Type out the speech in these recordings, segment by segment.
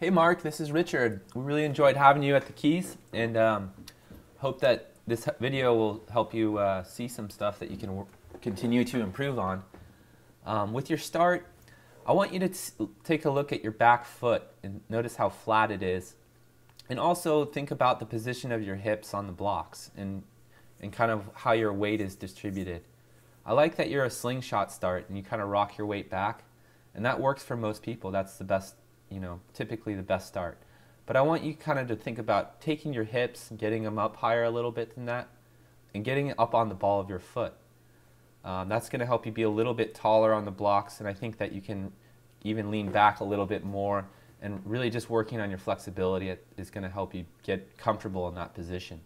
Hey Mark, this is Richard. We really enjoyed having you at the Keys, and hope that this video will help you see some stuff that you can continue to improve on. With your start, I want you to take a look at your back foot and notice how flat it is. And also think about the position of your hips on the blocks and kind of how your weight is distributed. I like that you're a slingshot start and you kind of rock your weight back, and that works for most people. That's the best, typically the best start. But I want you kind of to think about taking your hips and getting them up higher a little bit than that and getting it up on the ball of your foot. That's going to help you be a little bit taller on the blocks, and I think that you can even lean back a little bit more, and really just working on your flexibility is going to help you get comfortable in that position.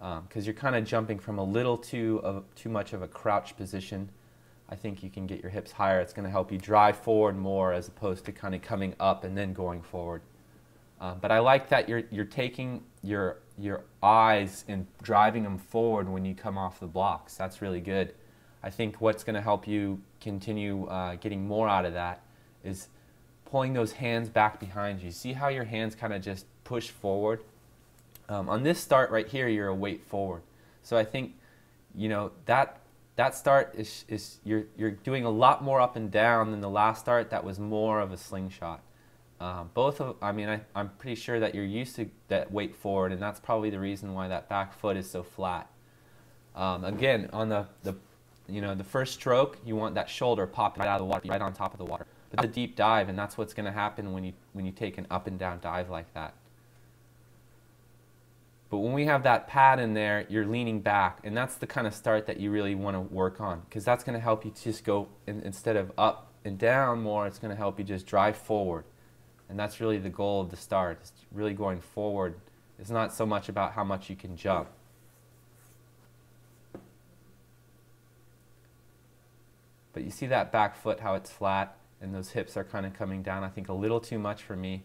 Because you're kind of jumping from a little too much of a crouch position. I think you can get your hips higher. It's going to help you drive forward more as opposed to kind of coming up and then going forward. But I like that you're taking your eyes and driving them forward when you come off the blocks. That's really good. I think what's going to help you continue getting more out of that is pulling those hands back behind you. See how your hands kind of just push forward? On this start right here, you're a weight forward. So I think, that start is you're doing a lot more up and down than the last start that was more of a slingshot. I'm pretty sure that you're used to that weight forward, and that's probably the reason why that back foot is so flat. Again, on the first stroke, you want that shoulder popped right out of the water, right on top of the water. But that's a deep dive, and that's what's going to happen when you take an up and down dive like that. But when we have that pad in there, you're leaning back, and that's the kind of start that you really want to work on, because that's going to help you just go, instead of up and down more, it's going to help you just drive forward. And that's really the goal of the start, is really going forward. It's not so much about how much you can jump. But you see that back foot, how it's flat, and those hips are kind of coming down, I think a little too much for me.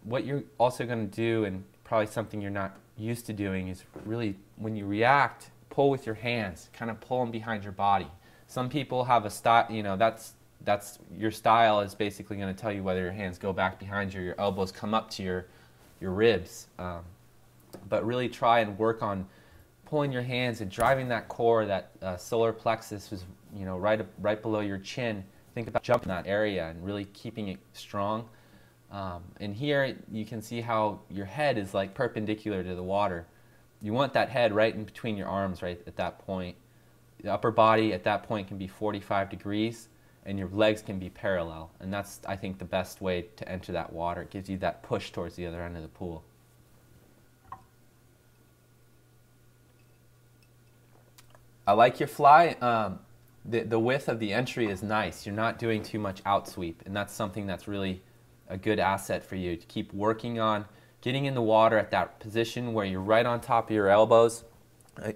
What you're also going to do, and probably something you're not used to doing, is really, when you react, pull with your hands, kind of pull them behind your body. Some people have a style, that's your style is basically going to tell you whether your hands go back behind you or your elbows come up to your ribs. But really try and work on pulling your hands and driving that core, that solar plexus is right below your chin. Think about jumping that area and really keeping it strong. And here you can see how your head is like perpendicular to the water. You want that head right in between your arms right at that point. The upper body at that point can be 45 degrees and your legs can be parallel. And that's, I think, the best way to enter that water. It gives you that push towards the other end of the pool. I like your fly. The width of the entry is nice. You're not doing too much outsweep, and that's something that's really a good asset for you to keep working on, getting in the water at that position where you're right on top of your elbows.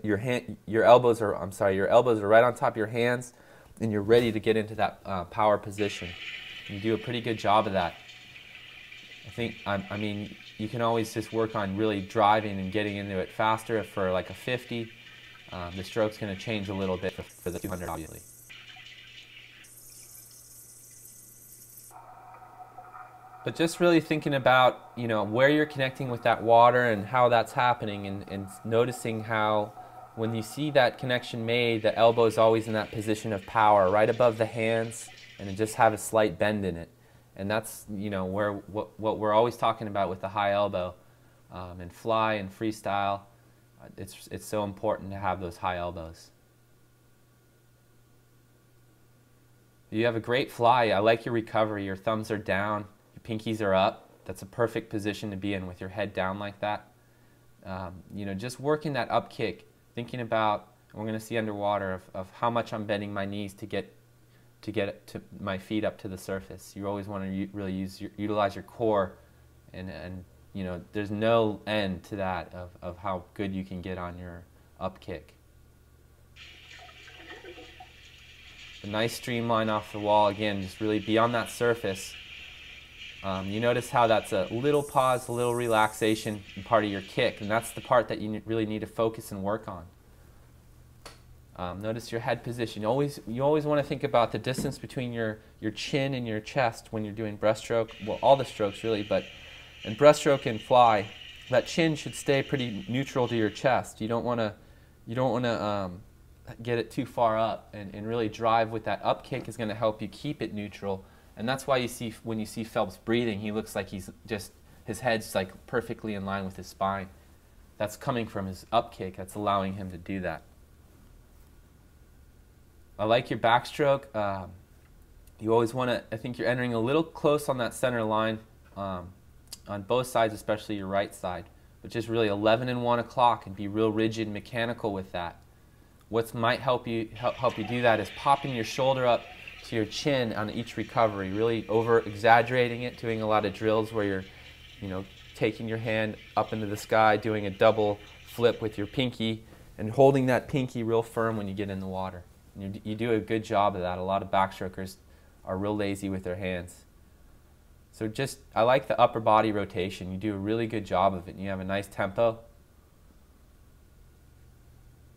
Your elbows are right on top of your hands, and you're ready to get into that power position. You do a pretty good job of that. You can always just work on really driving and getting into it faster for like a 50. The stroke's going to change a little bit for the 200, obviously. But just really thinking about, where you're connecting with that water and how that's happening, and noticing how when you see that connection made, the elbow is always in that position of power, right above the hands, and it just have a slight bend in it. And that's, what we're always talking about with the high elbow. And fly and freestyle, it's so important to have those high elbows. You have a great fly. I like your recovery. Your thumbs are down. Pinkies are up. That's a perfect position to be in with your head down like that. Just working that up kick, thinking about, we're going to see underwater, of how much I'm bending my knees to get to my feet up to the surface. You always want to really utilize your core, and there's no end to that of how good you can get on your up kick. A nice streamline off the wall, again, just really be on that surface. You notice how that's a little pause, a little relaxation in part of your kick, and that's the part that you really need to focus and work on. Notice your head position. You always want to think about the distance between your chin and your chest when you're doing breaststroke. Well, all the strokes really, but in breaststroke and fly, that chin should stay pretty neutral to your chest. You don't want to get it too far up, and really drive with that up kick is going to help you keep it neutral. And that's why you see when you see Phelps breathing, he looks like his head's like perfectly in line with his spine. That's coming from his up kick. That's allowing him to do that. I like your backstroke. You always want to, I think you're entering a little close on that center line on both sides, especially your right side. But just really 11 and 1 o'clock and be real rigid and mechanical with that. What might help you do that is popping your shoulder up to your chin on each recovery, really over-exaggerating it, doing a lot of drills where you're taking your hand up into the sky, doing a double flip with your pinky, and holding that pinky real firm when you get in the water. You do a good job of that. A lot of backstrokers are real lazy with their hands. So I like the upper body rotation. You do a really good job of it, and you have a nice tempo.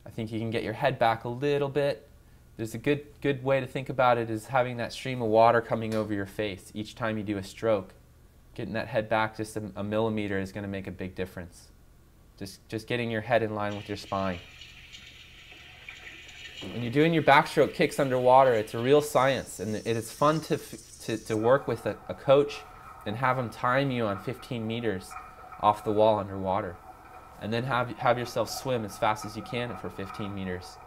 I think you can get your head back a little bit. There's a good way to think about it is having that stream of water coming over your face each time you do a stroke. Getting that head back just a millimeter is going to make a big difference. Just getting your head in line with your spine. When you're doing your backstroke kicks underwater, it's a real science, and it is fun to work with a coach and have him time you on 15 meters off the wall underwater, and then have yourself swim as fast as you can for 15 meters,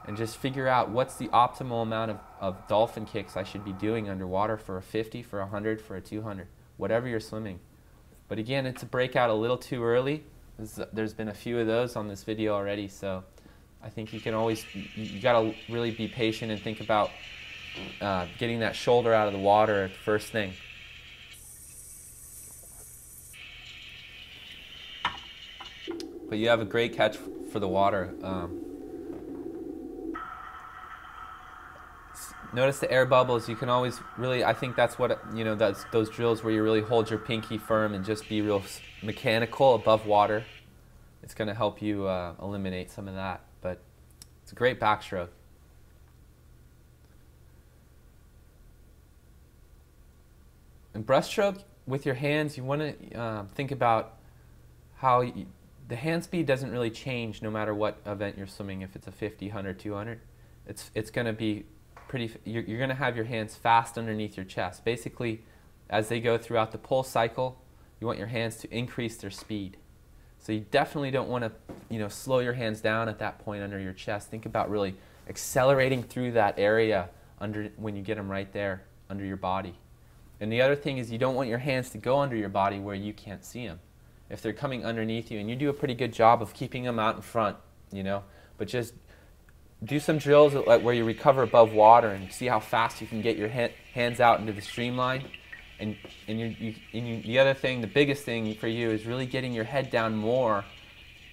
and just figure out what's the optimal amount of dolphin kicks I should be doing underwater for a 50, for a 100, for a 200, whatever you're swimming. But again, it's a breakout a little too early. There's been a few of those on this video already, so I think you got to really be patient and think about getting that shoulder out of the water first thing. But you have a great catch for the water. Notice the air bubbles. You can always really, I think that's what, that's those drills where you really hold your pinky firm and just be real mechanical above water. It's going to help you eliminate some of that. But it's a great backstroke. In breaststroke, with your hands, you want to think about how the hand speed doesn't really change no matter what event you're swimming. If it's a 50, 100, 200, it's going to be you're going to have your hands fast underneath your chest. Basically, as they go throughout the pull cycle, you want your hands to increase their speed. So you definitely don't want to, slow your hands down at that point under your chest. Think about really accelerating through that area when you get them right there under your body. And the other thing is you don't want your hands to go under your body where you can't see them. If they're coming underneath you, and you do a pretty good job of keeping them out in front, but just do some drills where you recover above water and see how fast you can get your hands out into the streamline. And the other thing, the biggest thing for you is really getting your head down more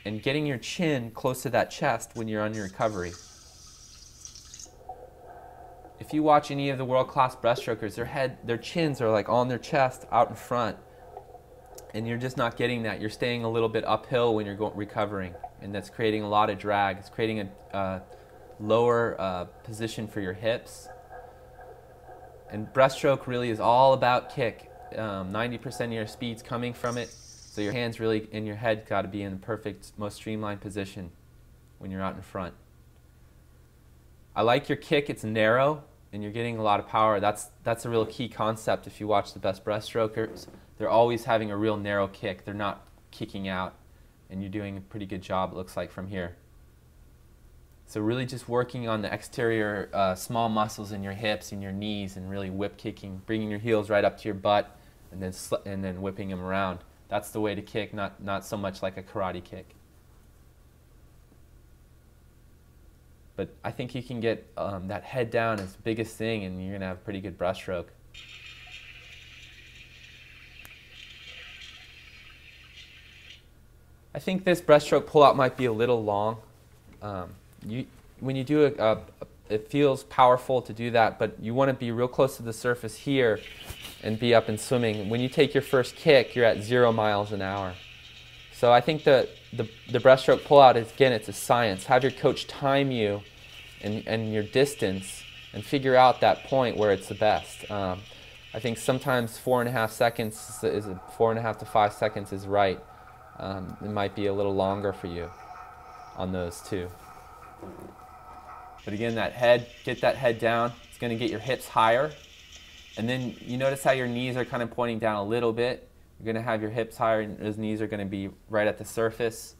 and getting your chin close to that chest when you're on your recovery. If you watch any of the world-class breaststrokers, their chins are like on their chest, out in front, and you're just not getting that. You're staying a little bit uphill when you're recovering, and that's creating a lot of drag. It's creating a lower position for your hips. And breaststroke really is all about kick. 90% of your speed's coming from it, so your hands really and your head got to be in the perfect, most streamlined position when you're out in front. I like your kick. It's narrow, and you're getting a lot of power. That's a real key concept. If you watch the best breaststrokers, they're always having a real narrow kick. They're not kicking out, and you're doing a pretty good job, it looks like, from here. So really just working on the exterior small muscles in your hips and your knees, and really whip kicking, bringing your heels right up to your butt, and then whipping them around. That's the way to kick, not so much like a karate kick. But I think you can get that head down as the biggest thing, and you're going to have a pretty good breaststroke. I think this breaststroke pullout might be a little long. When you do it feels powerful to do that, but you want to be real close to the surface here and be up and swimming. When you take your first kick, you're at 0 miles an hour. So I think the breaststroke pullout is, again, it's a science. Have your coach time you and your distance and figure out that point where it's the best. I think sometimes 4.5 seconds is 4.5 to 5 seconds is right. It might be a little longer for you on those two. But again, that head, get that head down. It's going to get your hips higher. And then you notice how your knees are kind of pointing down a little bit. You're going to have your hips higher and those knees are going to be right at the surface.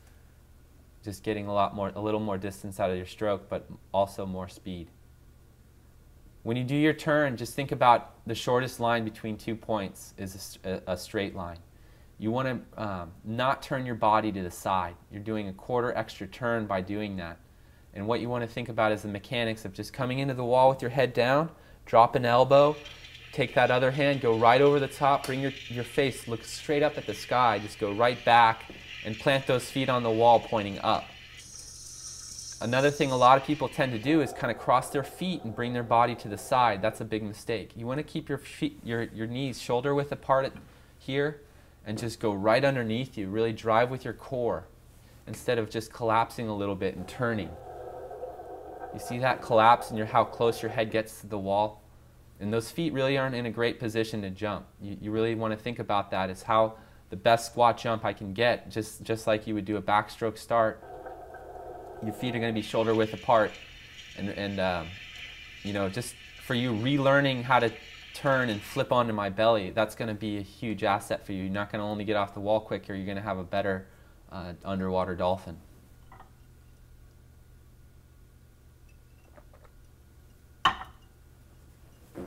Just getting a little more distance out of your stroke, but also more speed. When you do your turn, just think about the shortest line between 2 points is a straight line. You want to not turn your body to the side. You're doing a quarter extra turn by doing that. And what you want to think about is the mechanics of just coming into the wall with your head down, drop an elbow, take that other hand, go right over the top, bring your face, look straight up at the sky, just go right back and plant those feet on the wall pointing up. Another thing a lot of people tend to do is kind of cross their feet and bring their body to the side. That's a big mistake. You want to keep your feet, your knees shoulder width apart here and just go right underneath you. Really drive with your core instead of just collapsing a little bit and turning. You see that collapse and how close your head gets to the wall? And those feet really aren't in a great position to jump. You really want to think about that as how the best squat jump I can get, just like you would do a backstroke start. Your feet are going to be shoulder width apart, and you know, just for you relearning how to turn and flip onto my belly, that's going to be a huge asset for you. You're not going to only get off the wall quicker, you're going to have a better underwater dolphin.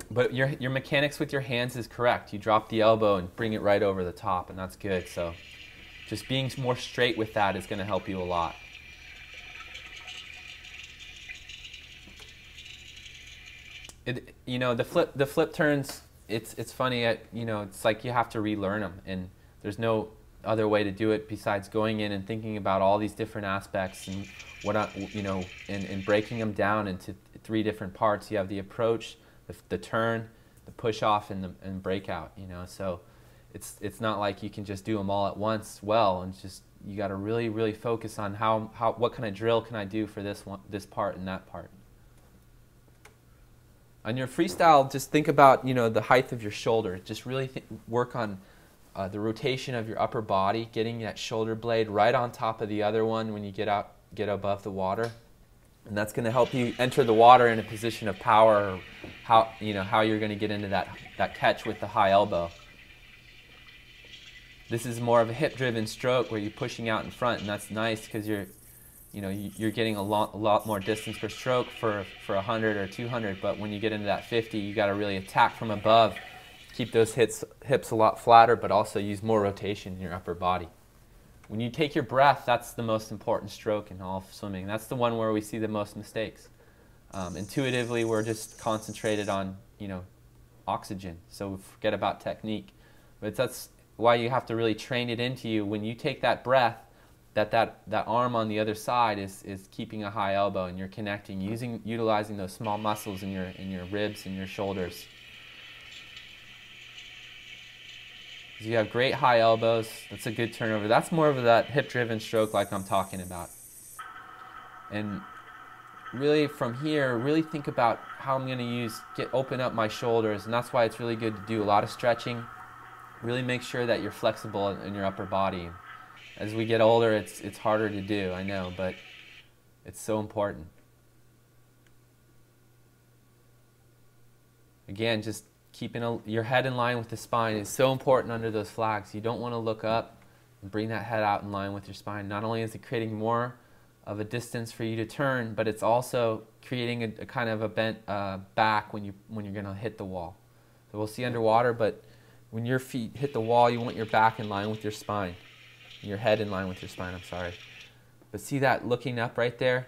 But your mechanics with your hands is correct. You drop the elbow and bring it right over the top, and that's good. So just being more straight with that is going to help you a lot. You know, the flip turns, it's funny, you know, it's like you have to relearn them, and there's no other way to do it besides going in and thinking about all these different aspects and you know, and breaking them down into 3 different parts. You have the approach, the turn, the push off, and the breakout. You know, so it's not like you can just do them all at once well, and just you got to really focus on what kind of drill can I do for this part and that part. On your freestyle, just think about, you know, the height of your shoulder. Just really work on the rotation of your upper body, getting that shoulder blade right on top of the other one when you get above the water, and that's going to help you enter the water in a position of power, or how you're going to get into that catch with the high elbow. This is more of a hip-driven stroke where you're pushing out in front, and that's nice because you're getting a lot more distance per stroke for 100 or 200, but when you get into that 50, you got to really attack from above, keep those hips a lot flatter, but also use more rotation in your upper body. When you take your breath, that's the most important stroke in all of swimming. That's the one where we see the most mistakes. Intuitively, we're just concentrated on, you know, oxygen, so we forget about technique. But that's why you have to really train it into you. When you take that breath, that arm on the other side is keeping a high elbow, and you're connecting, utilizing those small muscles in your ribs and your shoulders. So you have great high elbows. That's a good turnover. That's more of that hip-driven stroke like I'm talking about. And really from here, really think about how I'm going to open up my shoulders, and that's why it's really good to do a lot of stretching. Really make sure that you're flexible in your upper body. As we get older, it's harder to do, I know, but it's so important. Again, just keeping your head in line with the spine is so important under those flags. You don't want to look up and bring that head out in line with your spine. Not only is it creating more of a distance for you to turn, but it's also creating a kind of a bent back when you're going to hit the wall. So we'll see underwater, but when your feet hit the wall, you want your back in line with your spine. Your head in line with your spine, I'm sorry. But see that looking up right there?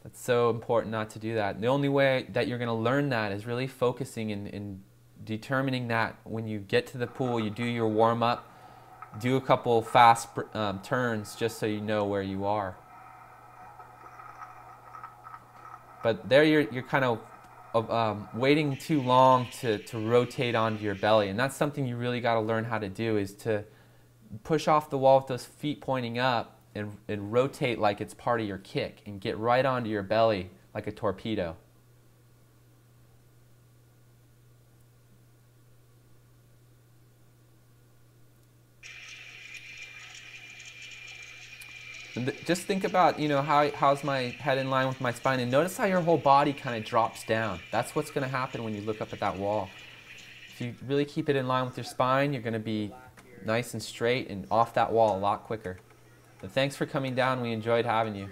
That's so important not to do that. The only way that you're going to learn that is really focusing and determining that when you get to the pool, you do your warm-up, do a couple fast turns just so you know where you are. But there you're kind of waiting too long to rotate onto your belly, and that's something you really got to learn how to do, is to push off the wall with those feet pointing up and rotate like it's part of your kick, and get right onto your belly like a torpedo. Just think about, you know, how's my head in line with my spine, and notice how your whole body kind of drops down. That's what's going to happen when you look up at that wall. If you really keep it in line with your spine, you're going to be nice and straight and off that wall a lot quicker. But thanks for coming down. We enjoyed having you.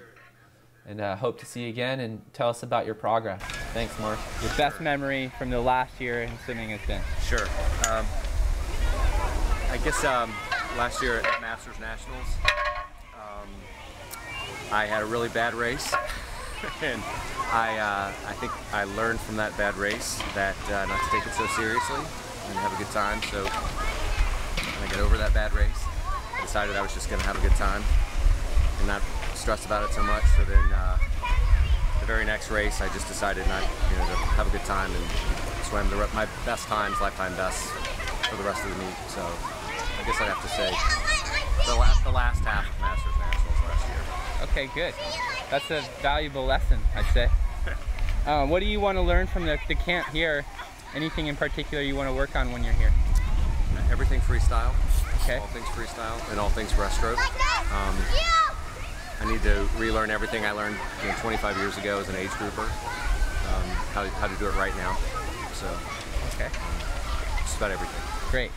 And hope to see you again, and tell us about your progress. Thanks, Mark. Your best memory from the last year in swimming has been? Sure. I guess last year at Masters Nationals, I had a really bad race, and I think I learned from that bad race that not to take it so seriously and have a good time. So when I got over that bad race, I decided I was just going to have a good time and not stress about it so much. So then the very next race, I just decided not, to have a good time and swam my best times, lifetime best, for the rest of the meet. So I guess I'd have to say the last half of Masters Nationals last year. Okay, good. That's a valuable lesson, I'd say. What do you want to learn from the camp here? Anything in particular you want to work on when you're here? Everything freestyle. Okay. All things freestyle and all things breaststroke. I need to relearn everything I learned 25 years ago as an age grouper. How to do it right now. So, okay. Just about everything. Great.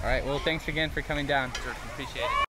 All right, well, thanks again for coming down. Sure. Appreciate it.